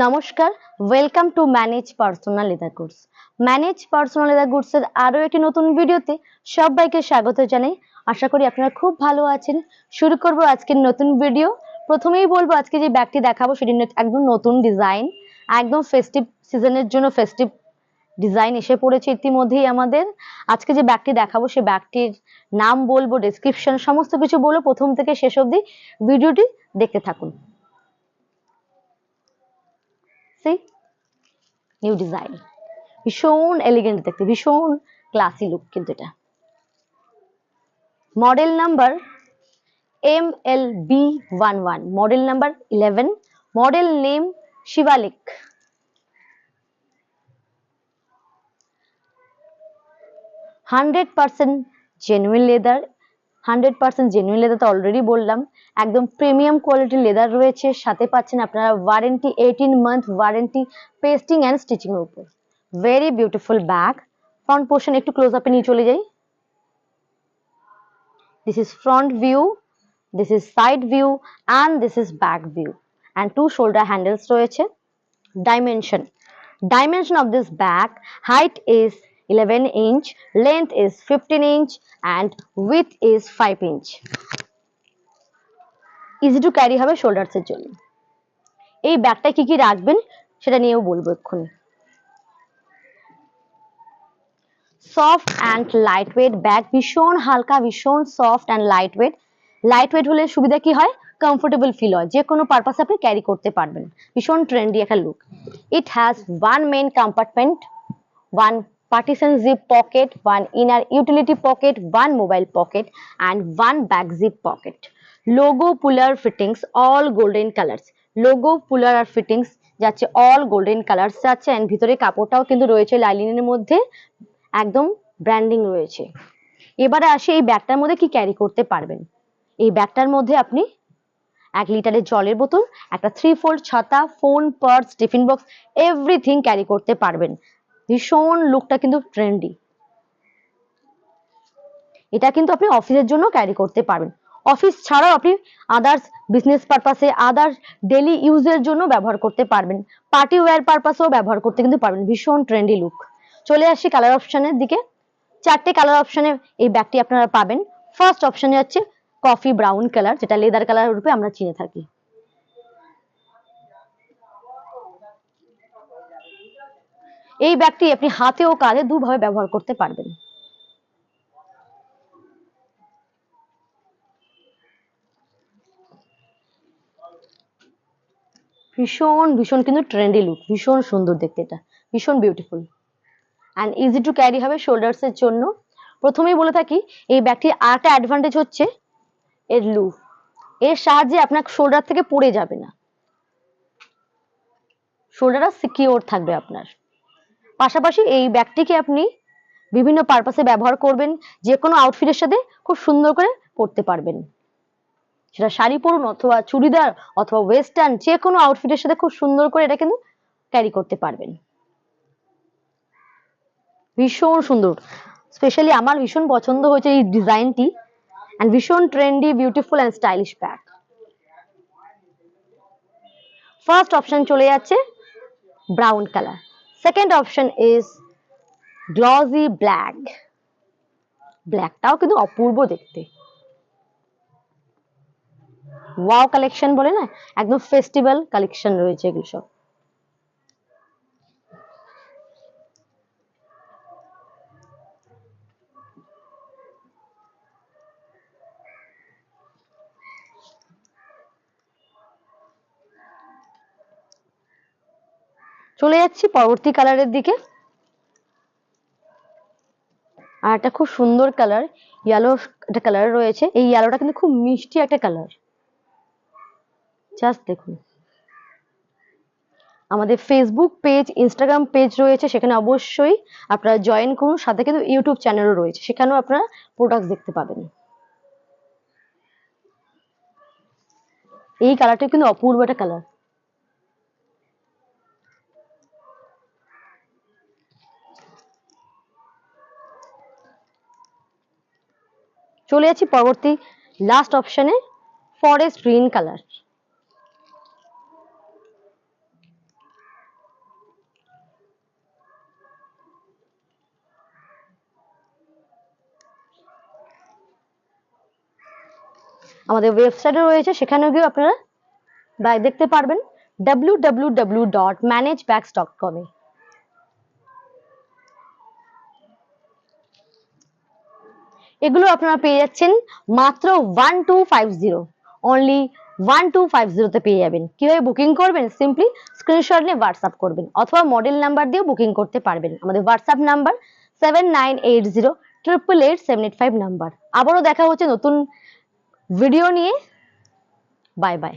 নমস্কার, welcome to manage personal leather goods. Manage personal leather goods এর আরো একটি নতুন ভিডিওতে সবাইকে স্বাগত জানাই। আশা করি আপনারা খুব ভালো আছেন। শুরু করব আজকের নতুন ভিডিও। প্রথমেই বলবো আজকে যে ব্যাগটি দেখাবো সেটি একদম নতুন ডিজাইন, একদম ফেস্টিভ সিজনের জন্য ফেস্টিভ ডিজাইন এসে পড়েছে ইতিমধ্যেই আমাদের। আজকে যে ব্যাগটি দেখাবো সেই ব্যাগটির নাম বলবো, ডেসক্রিপশন সমস্ত কিছু বলবো। প্রথম থেকে শেষ অবধি ভিডিওটি দেখতে থাকুন। নিউ ডিজাইন, ভীষণ এলিগেন্ট দেখতে, ভীষণ ক্লাসি লুক। কিন্তু এটা model number MLB11, model number 11, model name Shivalik. Hundred percent genuine leather, 100% genuine leather তো অলরেডি বললাম। একদম প্রিমিয়াম কোয়ালিটির লেদার রয়েছে, সাথে পাচ্ছেন আপনারা warranty, 18 month warranty pasting and stitching এর উপর। Very beautiful bag. Front portion একটু ক্লোজ আপে নিয়ে চলে যাই। This is front view, this is side view and this is back view, and two shoulder handles রয়েছে। Dimension of this bag: height is 11 inch, length is 15 inch and width is 5 inch. Easy to carry হবে shoulders এর জন্য। এই ব্যাগটা কি কি রাখবেন সেটা নিয়েও বলবো এক্ষুনি। Soft and light weight bag, ভীষণ হালকা, ভীষণ soft and light weight. Light weight হলে সুবিধা কি হয়, কমফোর্টেবল ফিল হয়, যে কোনো পারপাসে আপনি ক্যারি করতে পারবেন। ভীষণ ট্রেন্ডি একটা look. It has one main compartment, one partition zip pocket, one inner utility pocket, one mobile pocket and one back zip pocket. Logo puller fittings, all golden colors. Logo puller R fittings যাচ্ছে all golden colors যাচ্ছে, and ভিতরে কাপড়টাও কিন্তু রয়েছে লাইলিনের মধ্যে, একদম branding রয়েছে। এবারে আসি এই ব্যাগটার মধ্যে কি ক্যারি করতে পারবেন। এই ব্যাগটার মধ্যে আপনি 1 লিটারের জলের বোতল, একটা 3-fold ছাতা, phone, purse, tiffin box, everything carry করতে পারবেন। ভীষণ লুকটা কিন্তু ট্রেন্ডি। এটা কিন্তু আপনি অফিসের জন্য ক্যারি করতে পারবেন। অফিস ছাড়াও আপনি আদার্স বিজনেস পারপাসে, আদার্স ডেলি ইউজের জন্য ব্যবহার করতে পারবেন। পার্টি ওয়্যার পারপাসেও ব্যবহার করতে কিন্তু পারবেন। ভীষণ ট্রেন্ডি লুক। চলে আসি কালার অপশনের দিকে। 4টে কালার অপশনে এই ব্যাগটি আপনারা পাবেন। ফার্স্ট অপশনে হচ্ছে কফি ব্রাউন কালার, যেটা লেদার কালার রূপে আমরা চিনে থাকি। এই ব্যাগটি আপনি হাতে ও কাঁধে দুভাবে ব্যবহার করতে পারবেন। ভীষণ ভীষণ কিন্তু ট্রেন্ডি লুক, ভীষণ সুন্দর দেখতে, এটা ভীষণ beautiful and easy to carry হবে শোল্ডার্স এর জন্য। প্রথমেই বলে থাকি এই ব্যাগটির আরেকটা অ্যাডভান্টেজ হচ্ছে এর লুক। এর সাহায্যে আপনার শোল্ডার থেকে পড়ে যাবে না, শোল্ডারটা সিকিউর থাকবে আপনার। পাশাপাশি এই ব্যাগটিকে আপনি বিভিন্ন পারপাসে ব্যবহার করবেন, যে কোনো আউটফিটের সাথে খুব সুন্দর করে পরতে পারবেন। সেটা শাড়ি পরুন অথবা চুড়িদার অথবা ওয়েস্টার্ন, যে কোনো আউটফিটের সাথে খুব সুন্দর করে এটা কিন্তু ক্যারি করতে পারবেন। ভীষণ সুন্দর, স্পেশালি আমার ভীষণ পছন্দ হয়েছে এই ডিজাইনটি, এন্ড ভীষণ trendy, beautiful and stylish bag. First option চলে যাচ্ছে brown colour, second option is glossy black. ব্ল্যাকটাও কিন্তু অপূর্ব দেখতে। ওয়াও কালেকশন বলে না, একদম ফেস্টিভ্যাল কালেকশন রয়েছে এগুলো সব। চলে যাচ্ছি পরবর্তী কালারের দিকে। আর একটা খুব সুন্দর কালার, ইয়েলো একটা কালার রয়েছে। এই ইয়েলোটা কিন্তু খুব মিষ্টি একটা কালার। জাস্ট দেখুন, আমাদের ফেসবুক পেজ, ইনস্টাগ্রাম পেজ রয়েছে, সেখানে অবশ্যই আপনারা জয়েন করুন। সাথে কিন্তু ইউটিউব চ্যানেলও রয়েছে, সেখানেও আপনারা প্রোডাক্ট দেখতে পাবেন। এই কালারটা কিন্তু অপূর্ব একটা কালার। চলে যাচ্ছি পরবর্তী লাস্ট অপশনে, ফরেস্ট গ্রিন কালার। আমাদের ওয়েবসাইটে রয়েছে, সেখানে গিয়ে আপনারা দেখতে পারবেন www.managebags.com এ। এগুলো আপনারা পেয়ে যাচ্ছেন মাত্র 1250, অনলি 1250 তে পেয়ে যাবেন। কিভাবে বুকিং করবেন? সিম্পলি স্ক্রিনশট নিয়ে হোয়াটসঅ্যাপ করবেন অথবা মডেল নাম্বার দিয়েও বুকিং করতে পারবেন। আমাদের হোয়াটসঅ্যাপ নাম্বার 7980888785 নাম্বার। আবারও দেখা হচ্ছে নতুন ভিডিও নিয়ে। Bye bye.